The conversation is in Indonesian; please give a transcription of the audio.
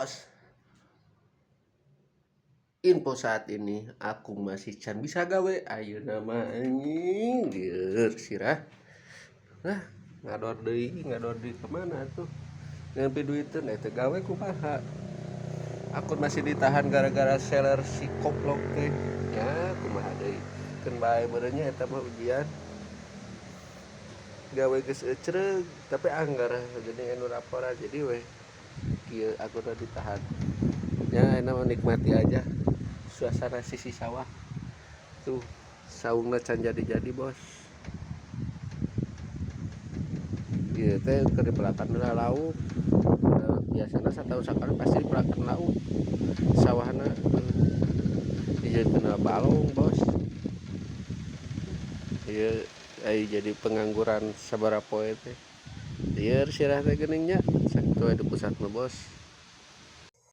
Bos, info saat ini aku masih can bisa gawe. Ayeuna mah anjing geur sirah. Nah, ngador deui kemana tuh? Ngambil duit teh teu gawe kumaha? Akun masih ditahan gara-gara seller si koplok teh. Ya, kumaha deui? Keun bae beureunya eta mah ujian. Gawe geus ecreug, tapi anggar jadi anu laporan jadi we kieu akunna ditahan. Ya, enak menikmati aja suasana sisi sawah. Tuh, saungna can jadi Bos. Ieu teh keur dipelakan lauk. Biasana satahun sakali pasti dipelakan lauk. Sawahna dijadikeun balong, Bos. Ieu jadi pengangguran sabaraha poe teh. Ieu sirah teh geuning nya. Sakitu we di pusat mah, Bos.